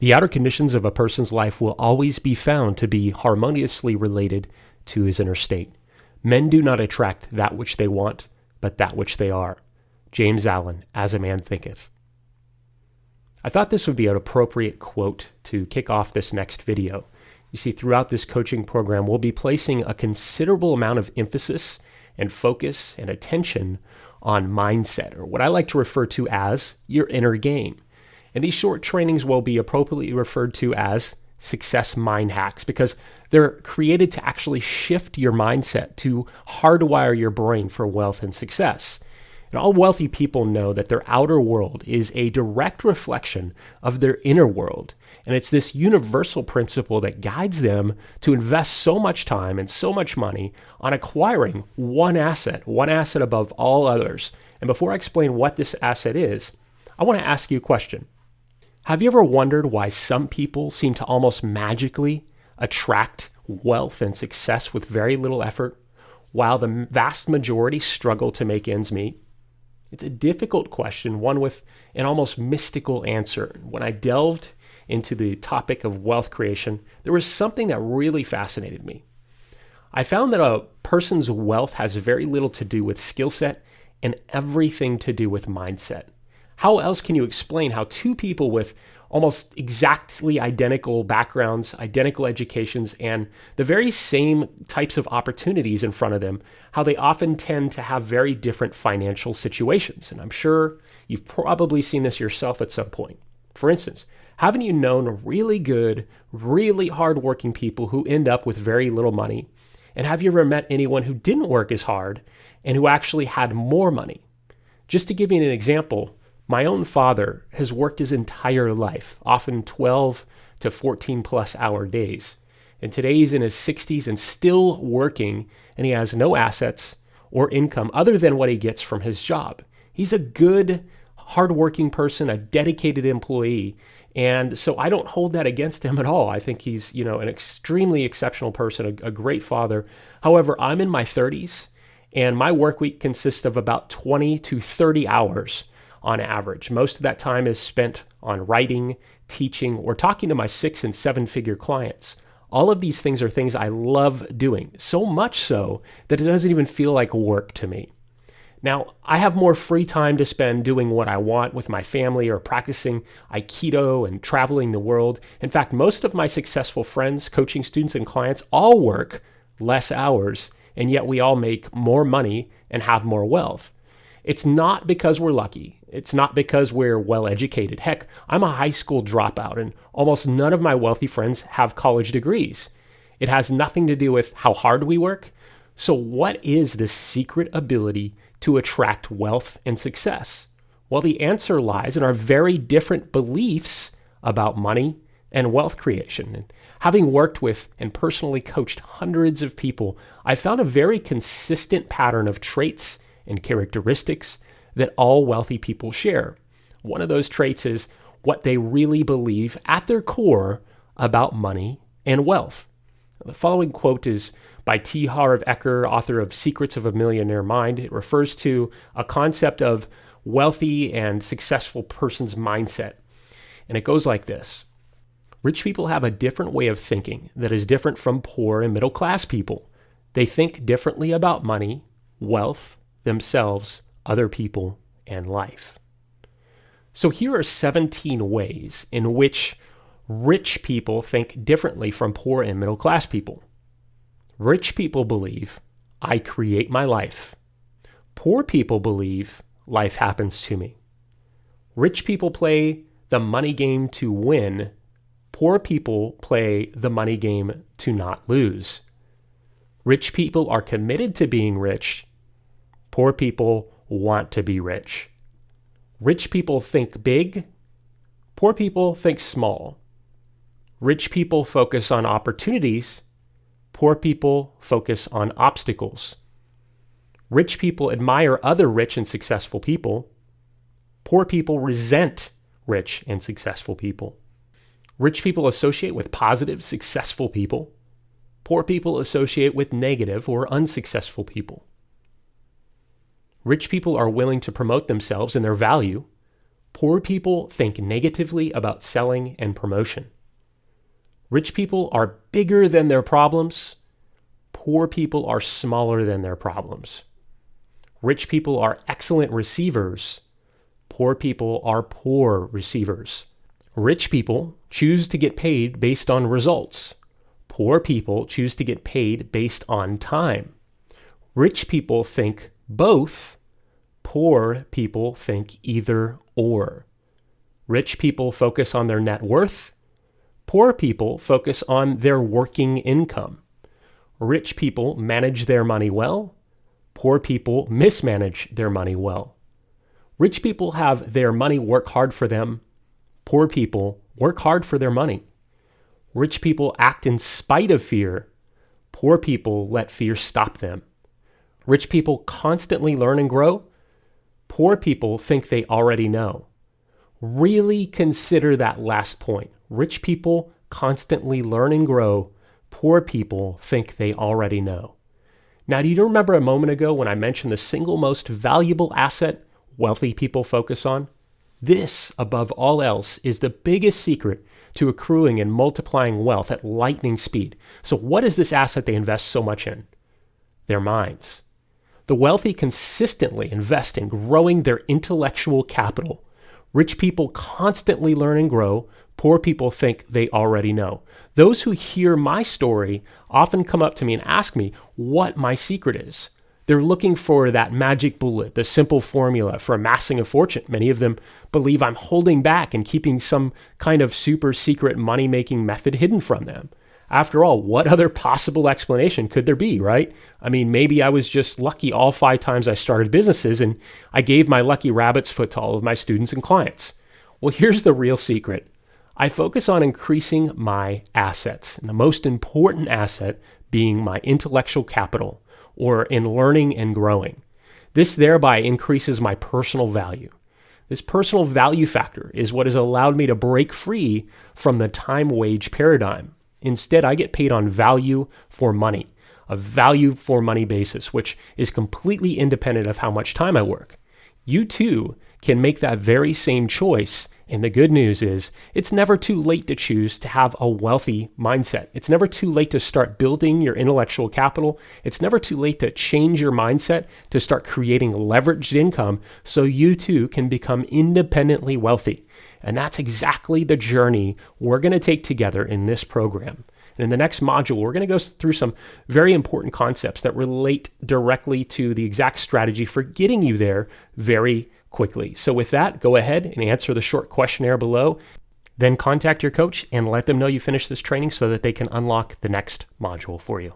The outer conditions of a person's life will always be found to be harmoniously related to his inner state. Men do not attract that which they want, but that which they are. James Allen, As a Man Thinketh. I thought this would be an appropriate quote to kick off this next video. You see, throughout this coaching program, we'll be placing a considerable amount of emphasis and focus and attention on mindset, or what I like to refer to as your inner game. And these short trainings will be appropriately referred to as success mind hacks because they're created to actually shift your mindset, to hardwire your brain for wealth and success. And all wealthy people know that their outer world is a direct reflection of their inner world. And it's this universal principle that guides them to invest so much time and so much money on acquiring one asset above all others. And before I explain what this asset is, I want to ask you a question. Have you ever wondered why some people seem to almost magically attract wealth and success with very little effort, while the vast majority struggle to make ends meet? It's a difficult question, one with an almost mystical answer. When I delved into the topic of wealth creation, there was something that really fascinated me. I found that a person's wealth has very little to do with skill set and everything to do with mindset. How else can you explain how two people with almost exactly identical backgrounds, identical educations, and the very same types of opportunities in front of them, how they often tend to have very different financial situations? And I'm sure you've probably seen this yourself at some point. For instance, haven't you known really good, really hardworking people who end up with very little money? And have you ever met anyone who didn't work as hard and who actually had more money? Just to give you an example, my own father has worked his entire life, often 12 to 14 plus hour days. And today he's in his 60s and still working, and he has no assets or income other than what he gets from his job. He's a good, hardworking person, a dedicated employee. And so I don't hold that against him at all. I think he's, an extremely exceptional person, a great father. However, I'm in my 30s, and my work week consists of about 20 to 30 hours on average. Most of that time is spent on writing, teaching, or talking to my 6- and 7-figure clients. All of these things are things I love doing, so much so that it doesn't even feel like work to me. Now, I have more free time to spend doing what I want with my family or practicing Aikido and traveling the world. In fact, most of my successful friends, coaching students, and clients all work less hours, and yet we all make more money and have more wealth. It's not because we're lucky. It's not because we're well educated. Heck, I'm a high school dropout, and almost none of my wealthy friends have college degrees. It has nothing to do with how hard we work. So what is the secret ability to attract wealth and success? Well, the answer lies in our very different beliefs about money and wealth creation. And having worked with and personally coached hundreds of people, I found a very consistent pattern of traits and characteristics that all wealthy people share. One of those traits is what they really believe at their core about money and wealth. The following quote is by T. Harv Eker, author of Secrets of a Millionaire Mind. It refers to a concept of wealthy and successful person's mindset. And it goes like this. Rich people have a different way of thinking that is different from poor and middle class people. They think differently about money, wealth, themselves, other people, and life. So here are 17 ways in which rich people think differently from poor and middle class people. Rich people believe, I create my life. Poor people believe, life happens to me. Rich people play the money game to win. Poor people play the money game to not lose. Rich people are committed to being rich. Poor people want to be rich. Rich people think big. Poor people think small. Rich people focus on opportunities. Poor people focus on obstacles. Rich people admire other rich and successful people. Poor people resent rich and successful people. Rich people associate with positive, successful people. Poor people associate with negative or unsuccessful people. Rich people are willing to promote themselves and their value. Poor people think negatively about selling and promotion. Rich people are bigger than their problems. Poor people are smaller than their problems. Rich people are excellent receivers. Poor people are poor receivers. Rich people choose to get paid based on results. Poor people choose to get paid based on time. Rich people think both. Poor people think either or. Rich people focus on their net worth. Poor people focus on their working income. Rich people manage their money well. Poor people mismanage their money well. Rich people have their money work hard for them. Poor people work hard for their money. Rich people act in spite of fear. Poor people let fear stop them. Rich people constantly learn and grow. Poor people think they already know. Really consider that last point. Rich people constantly learn and grow. Poor people think they already know. Now, do you remember a moment ago when I mentioned the single most valuable asset wealthy people focus on? This, above all else, is the biggest secret to accruing and multiplying wealth at lightning speed. So what is this asset they invest so much in? Their minds. The wealthy consistently invest in growing their intellectual capital. Rich people constantly learn and grow. Poor people think they already know. Those who hear my story often come up to me and ask me what my secret is. They're looking for that magic bullet, the simple formula for amassing a fortune. Many of them believe I'm holding back and keeping some kind of super secret money-making method hidden from them. After all, what other possible explanation could there be, right? I mean, maybe I was just lucky all 5 times I started businesses and I gave my lucky rabbit's foot to all of my students and clients. Well, here's the real secret. I focus on increasing my assets, and the most important asset being my intellectual capital, or in learning and growing. This thereby increases my personal value. This personal value factor is what has allowed me to break free from the time wage paradigm. Instead, I get paid on value for money, a value for money basis, which is completely independent of how much time I work. You too can make that very same choice. And the good news is it's never too late to choose to have a wealthy mindset. It's never too late to start building your intellectual capital. It's never too late to change your mindset to start creating leveraged income so you too can become independently wealthy. And that's exactly the journey we're going to take together in this program. And in the next module, we're going to go through some very important concepts that relate directly to the exact strategy for getting you there very quickly. So with that, go ahead and answer the short questionnaire below. Then contact your coach and let them know you finished this training so that they can unlock the next module for you.